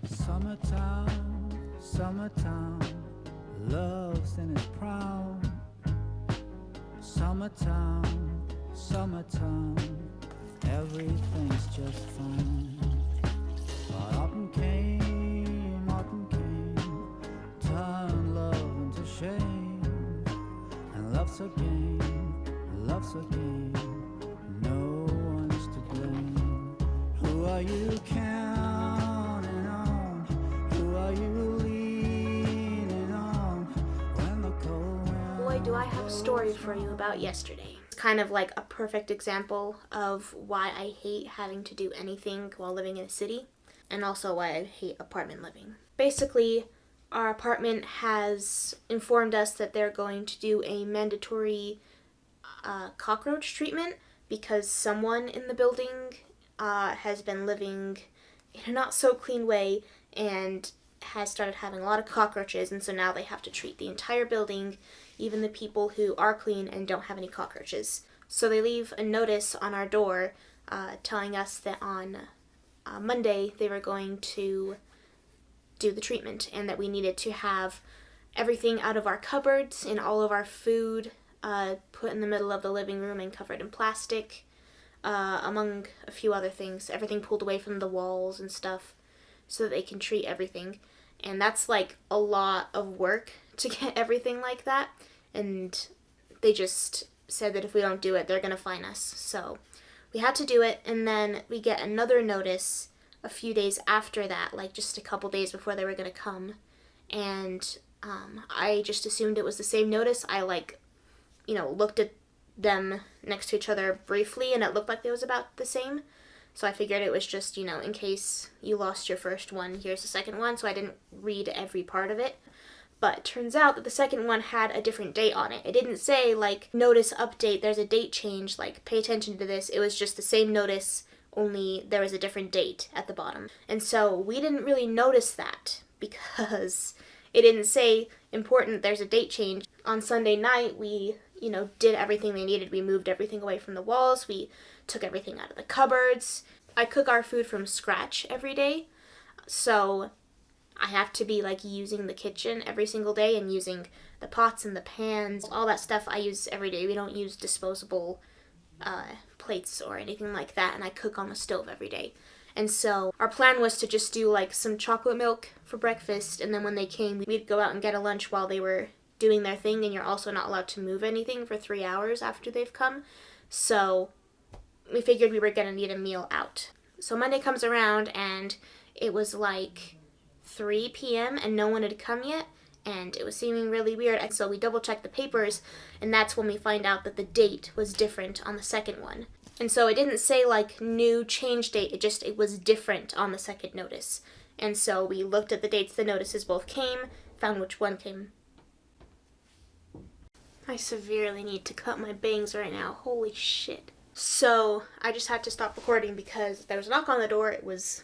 Summertime, summertime, love's in its prime. Summertime, summertime, everything's just fine. But autumn came, turned love into shame. And love's a game, no one's to blame. Who are you counting on? Who are you leaning on? When the cold wind Boy, do I have a story for you about yesterday. It's kind of like a perfect example of why I hate having to do anything while living in a city, and also why I hate apartment living. Basically, our apartment has informed us that they're going to do a mandatory cockroach treatment because someone in the building has been living in a not so clean way and has started having a lot of cockroaches, and so now they have to treat the entire building, even the people who are clean and don't have any cockroaches. So they leave a notice on our door telling us that on Monday they were going to do the treatment and that we needed to have everything out of our cupboards and all of our food put in the middle of the living room and covered in plastic, among a few other things. Everything pulled away from the walls and stuff so that they can treat everything. And that's like a lot of work to get everything like that. And they just said that if we don't do it, they're going to fine us. So we had to do it, and then we get another notice a few days after that, like just a couple days before they were going to come. And I just assumed it was the same notice. I looked at them next to each other briefly, and it looked like it was about the same. So I figured it was just, in case you lost your first one, here's the second one. So I didn't read every part of it. But it turns out that the second one had a different date on it. It didn't say, notice update, there's a date change, pay attention to this. It was just the same notice, only there was a different date at the bottom. And so we didn't really notice that because it didn't say, important, there's a date change. On Sunday night, we, did everything they needed. We moved everything away from the walls. We took everything out of the cupboards. I cook our food from scratch every day, so I have to be using the kitchen every single day and using the pots and the pans, all that stuff I use every day. We don't use disposable plates or anything like that, and I cook on the stove every day. And so our plan was to just do some chocolate milk for breakfast, and then when they came, we'd go out and get a lunch while they were doing their thing, and you're also not allowed to move anything for 3 hours after they've come. So we figured we were going to need a meal out. So Monday comes around, and it was 3 p.m. and no one had come yet, and it was seeming really weird. And so we double-checked the papers, and that's when we find out that the date was different on the second one. And so it didn't say new change date, it was different on the second notice. And so we looked at the dates the notices both came, found which one came. I severely need to cut my bangs right now. Holy shit. So I just had to stop recording because there was a knock on the door. It was,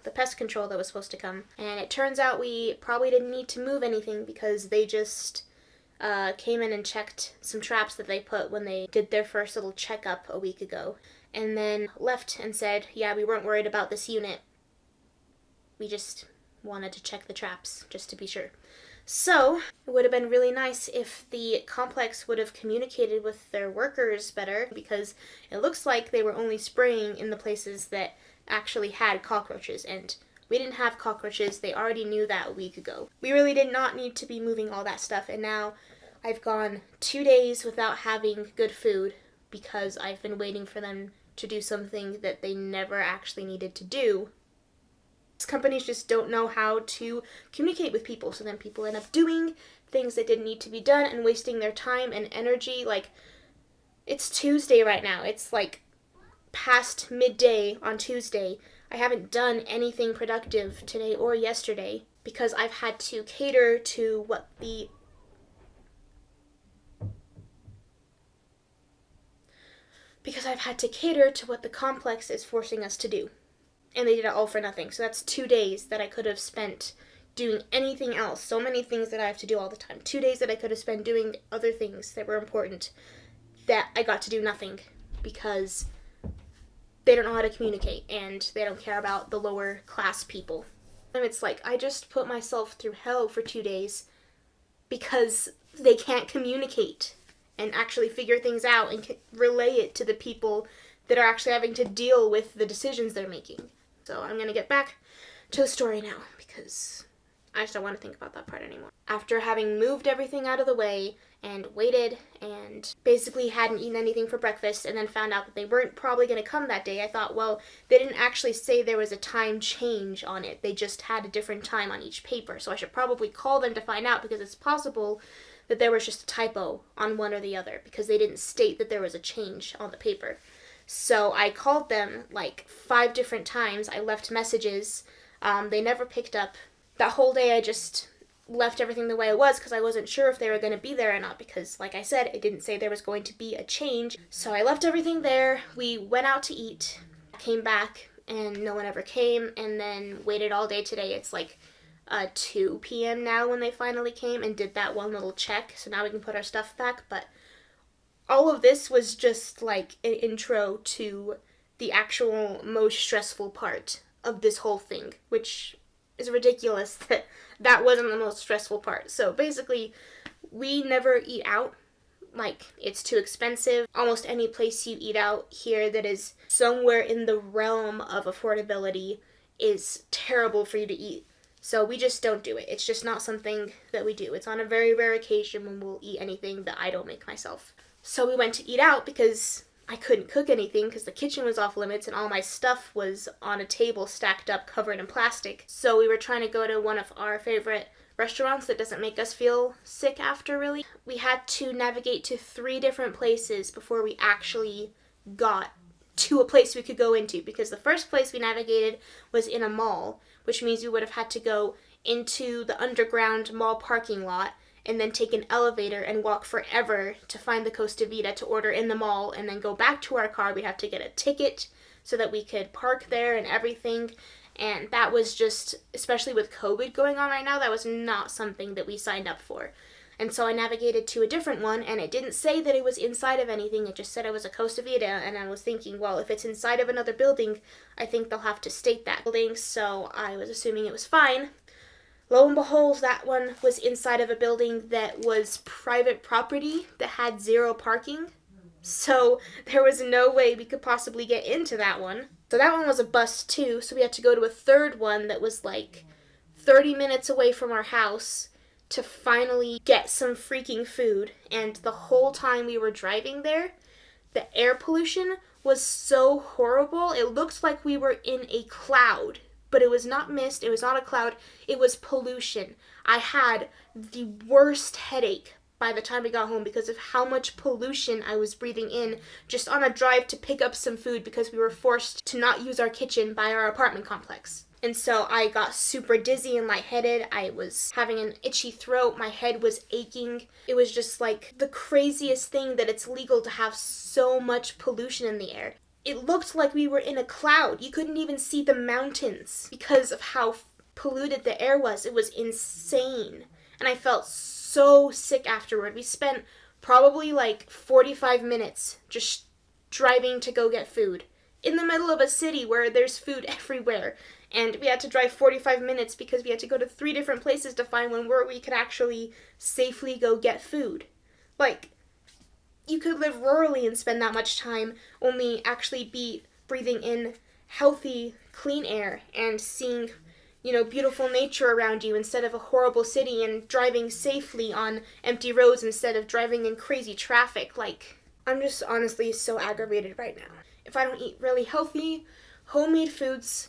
the pest control that was supposed to come. And it turns out we probably didn't need to move anything because they just came in and checked some traps that they put when they did their first little checkup a week ago. And then left and said, yeah, we weren't worried about this unit. We just wanted to check the traps just to be sure. So, it would have been really nice if the complex would have communicated with their workers better, because it looks like they were only spraying in the places that actually had cockroaches, and we didn't have cockroaches. They already knew that a week ago. We really did not need to be moving all that stuff, and now I've gone 2 days without having good food because I've been waiting for them to do something that they never actually needed to do. Companies just don't know how to communicate with people, so then people end up doing things that didn't need to be done and wasting their time and energy. It's Tuesday right now. It's past midday on Tuesday. I haven't done anything productive today or yesterday because I've had to cater to what the complex is forcing us to do. And they did it all for nothing. So that's 2 days that I could have spent doing anything else. So many things that I have to do all the time. 2 days that I could have spent doing other things that were important that I got to do nothing because they don't know how to communicate and they don't care about the lower class people. And it's like, I just put myself through hell for 2 days because they can't communicate and actually figure things out and relay it to the people that are actually having to deal with the decisions they're making. So I'm going to get back to the story now because I just don't want to think about that part anymore. After having moved everything out of the way and waited and basically hadn't eaten anything for breakfast and then found out that they weren't probably going to come that day, I thought, well, they didn't actually say there was a time change on it. They just had a different time on each paper. So I should probably call them to find out because it's possible that there was just a typo on one or the other because they didn't state that there was a change on the paper. So I called them like 5 different times. I left messages. They never picked up. That whole day I just left everything the way it was because I wasn't sure if they were going to be there or not because, like I said, it didn't say there was going to be a change. So I left everything there. We went out to eat, came back, and no one ever came, and then waited all day today. It's like 2 p.m. now when they finally came and did that one little check. So now we can put our stuff back. But all of this was just like an intro to the actual most stressful part of this whole thing, which is ridiculous that that wasn't the most stressful part. So basically, we never eat out. Like, it's too expensive. Almost any place you eat out here that is somewhere in the realm of affordability is terrible for you to eat. So we just don't do it. It's just not something that we do. It's on a very rare occasion when we'll eat anything that I don't make myself. So we went to eat out because I couldn't cook anything because the kitchen was off limits and all my stuff was on a table stacked up covered in plastic. So we were trying to go to one of our favorite restaurants that doesn't make us feel sick after, really. We had to navigate to 3 different places before we actually got to a place we could go into because the first place we navigated was in a mall, which means we would have had to go into the underground mall parking lot and then take an elevator and walk forever to find the Costa Vida to order in the mall and then go back to our car. We'd have to get a ticket so that we could park there and everything. And that was just, especially with COVID going on right now, that was not something that we signed up for. And so I navigated to a different one, and it didn't say that it was inside of anything. It just said it was a Costa Vida, and I was thinking, well, if it's inside of another building, I think they'll have to state that building, so I was assuming it was fine. Lo and behold, that one was inside of a building that was private property that had 0 parking. So there was no way we could possibly get into that one. So that one was a bust too, so we had to go to a third one that was like 30 minutes away from our house to finally get some freaking food. And the whole time we were driving there, the air pollution was so horrible. It looked like we were in a cloud. But it was not mist, it was not a cloud, it was pollution. I had the worst headache by the time we got home because of how much pollution I was breathing in just on a drive to pick up some food because we were forced to not use our kitchen by our apartment complex. And so I got super dizzy and lightheaded. I was having an itchy throat. My head was aching. It was just like the craziest thing that it's legal to have so much pollution in the air. It looked like we were in a cloud. You couldn't even see the mountains because of how polluted the air was. It was insane. And I felt so sick afterward. We spent probably like 45 minutes just driving to go get food in the middle of a city where there's food everywhere. And we had to drive 45 minutes because we had to go to 3 different places to find one where we could actually safely go get food. Like, you could live rurally and spend that much time only actually be breathing in healthy, clean air and seeing, beautiful nature around you instead of a horrible city and driving safely on empty roads instead of driving in crazy traffic. Like, I'm just honestly so aggravated right now. If I don't eat really healthy, homemade foods,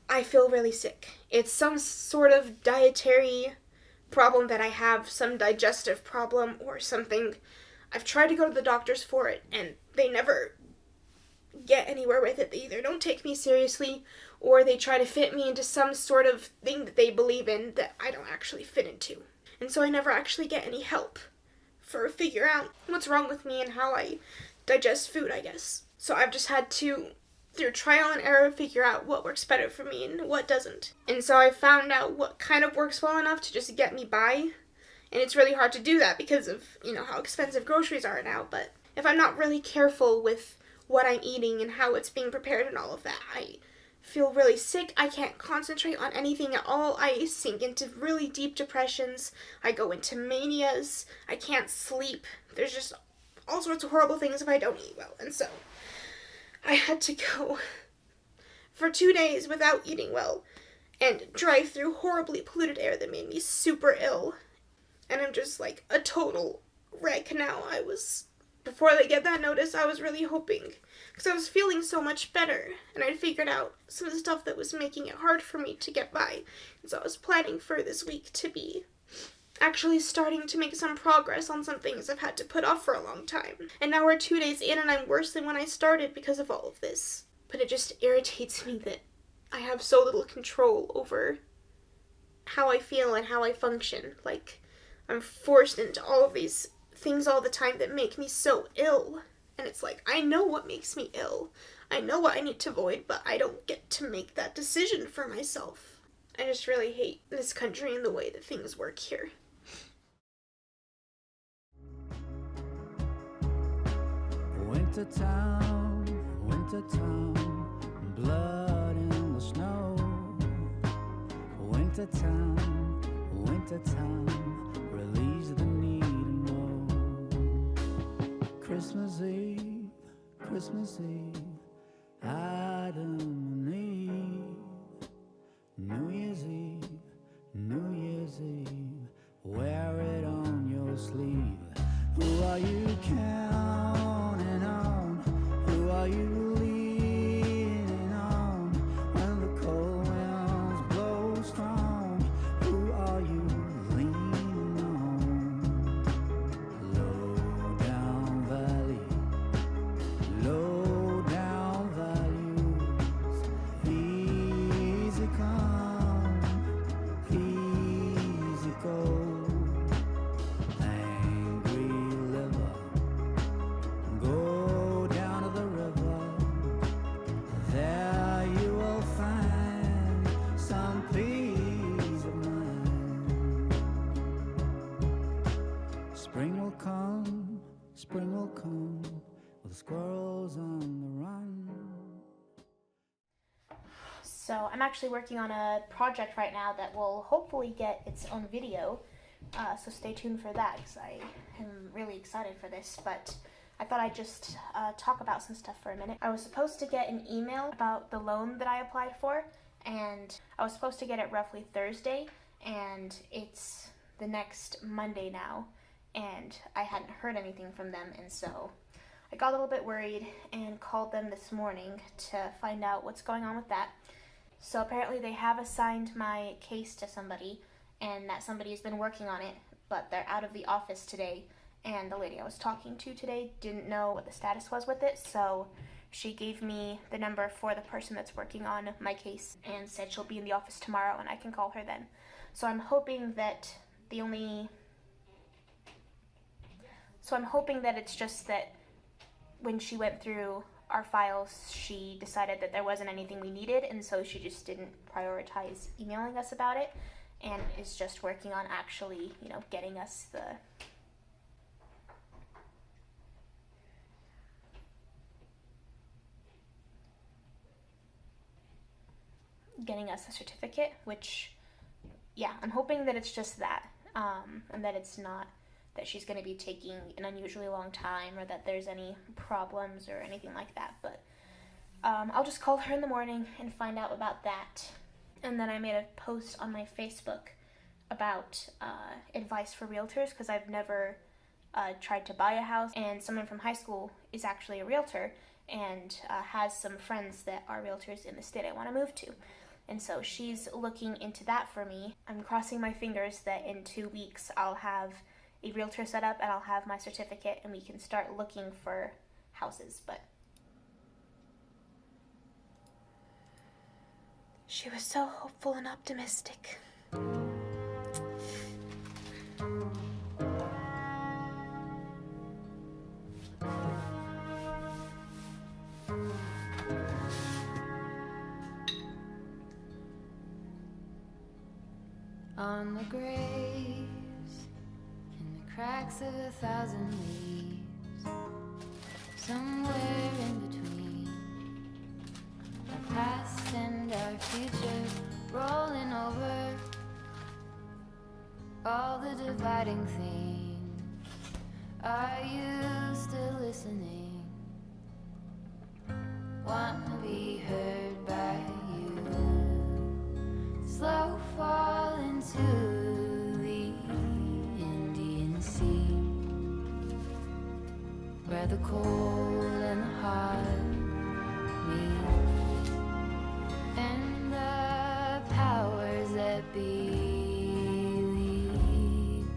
I feel really sick. It's some sort of dietary problem that I have, some digestive problem or something. I've tried to go to the doctors for it, and they never get anywhere with it. They either don't take me seriously, or they try to fit me into some sort of thing that they believe in that I don't actually fit into. And so I never actually get any help for figure out what's wrong with me and how I digest food, I guess. So I've just had to, through trial and error, figure out what works better for me and what doesn't. And so I found out what kind of works well enough to just get me by. And it's really hard to do that because of, how expensive groceries are now. But if I'm not really careful with what I'm eating and how it's being prepared and all of that, I feel really sick. I can't concentrate on anything at all. I sink into really deep depressions. I go into manias. I can't sleep. There's just all sorts of horrible things if I don't eat well. And so I had to go for 2 days without eating well and drive through horribly polluted air that made me super ill. And I'm just like a total wreck now. Before they get that notice, I was really hoping, because I was feeling so much better, and I'd figured out some of the stuff that was making it hard for me to get by. And so I was planning for this week to be actually starting to make some progress on some things I've had to put off for a long time. And now we're 2 days in, and I'm worse than when I started because of all of this. But it just irritates me that I have so little control over how I feel and how I function. Like, I'm forced into all of these things all the time that make me so ill. And it's like, I know what makes me ill. I know what I need to avoid, but I don't get to make that decision for myself. I just really hate this country and the way that things work here. Winter town, blood in the snow. Winter town, release the need to know. Christmas Eve, Adam and Eve. New Year's Eve, wear it on your sleeve. Who are you counting on? Who are you leaning on? When the cold winds blow strong, who are you leaning on? Low down values, easy come, easy go. Spring will come with squirrels on the run. So I'm actually working on a project right now that will hopefully get its own video. So stay tuned for that, because I am really excited for this. But I thought I'd just talk about some stuff for a minute. I was supposed to get an email about the loan that I applied for, and I was supposed to get it roughly Thursday, and it's the next Monday now. And I hadn't heard anything from them, and so I got a little bit worried and called them this morning to find out what's going on with that. So apparently they have assigned my case to somebody, and that somebody has been working on it, but they're out of the office today, and the lady I was talking to today didn't know what the status was with it, so she gave me the number for the person that's working on my case and said she'll be in the office tomorrow and I can call her then. So I'm hoping that it's just that when she went through our files, she decided that there wasn't anything we needed, and so she just didn't prioritize emailing us about it, and is just working on actually, getting us a certificate, which, yeah, I'm hoping that it's just that, and that it's not that she's going to be taking an unusually long time or that there's any problems or anything like that. But I'll just call her in the morning and find out about that. And then I made a post on my Facebook about advice for realtors, because I've never tried to buy a house, and someone from high school is actually a realtor and has some friends that are realtors in the state I want to move to. And so she's looking into that for me. I'm crossing my fingers that in 2 weeks I'll have a realtor set up and I'll have my certificate and we can start looking for houses. But she was so hopeful and optimistic. On the graves, in the cracks of 1,000 leaves, somewhere in between the past and living thing. Are you still listening? Wanna be heard by you. Slow fall into the Indian Sea, where the cold and the hot meet, and the powers that be leave.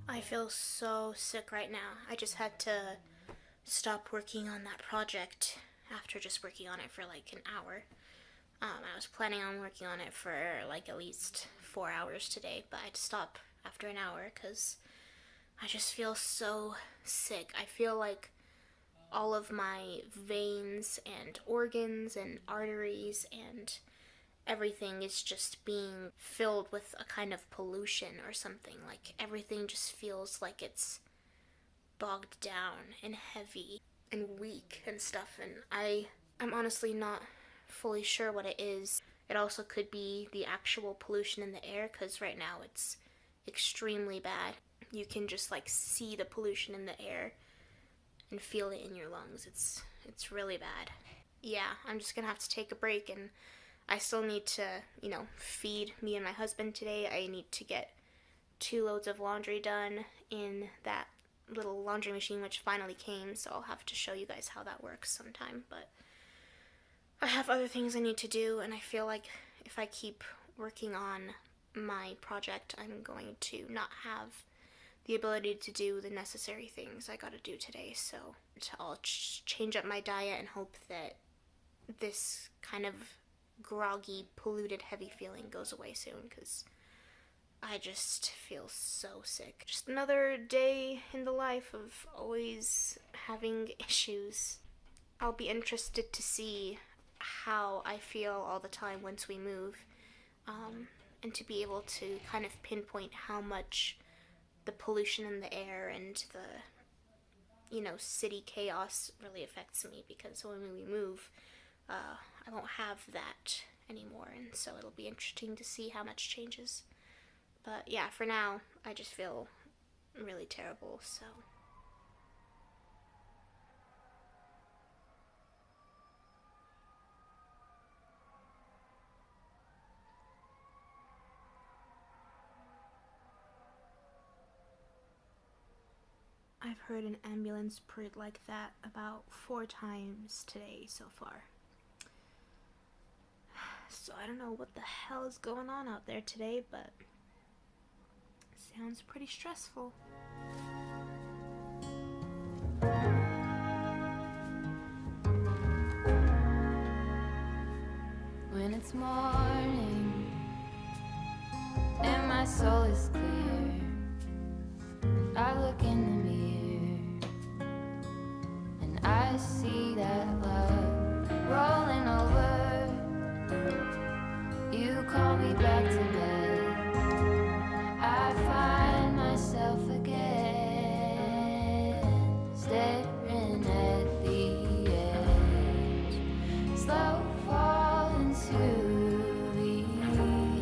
I feel so sick right now. I just had to stop working on that project after just working on it for like an hour. I was planning on working on it for like at least 4 hours today, but I had to stop after an hour because I just feel so sick. I feel like all of my veins and organs and arteries and everything is just being filled with a kind of pollution or something. Like everything just feels like it's bogged down and heavy and weak and stuff, and I'm honestly not fully sure what it is. It also could be the actual pollution in the air, because right now it's extremely bad. You can just like see the pollution in the air and feel it in your lungs. It's really bad. Yeah, I'm just gonna have to take a break, and I still need to, feed me and my husband today. I need to get 2 loads of laundry done in that little laundry machine which finally came, so I'll have to show you guys how that works sometime. But I have other things I need to do, and I feel like if I keep working on my project, I'm going to not have the ability to do the necessary things I gotta do today. So I'll change up my diet and hope that this kind of groggy, polluted, heavy feeling goes away soon, because I just feel so sick. Just another day in the life of always having issues. I'll be interested to see how I feel all the time once we move, and to be able to kind of pinpoint how much the pollution in the air and the, city chaos really affects me, because when we move, I won't have that anymore, and so it'll be interesting to see how much changes. But yeah, for now, I just feel really terrible, so. I've heard an ambulance purred like that about 4 times today so far. So I don't know what the hell is going on out there today, but it sounds pretty stressful. When it's morning and my soul is clear, I look in the mirror and I see that love rolling over. You call me back to bed, I find myself again staring at the edge, slow fall into the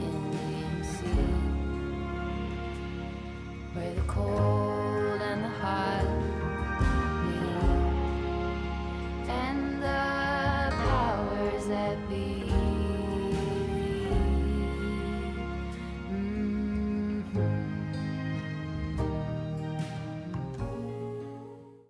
Indian Sea, where the cold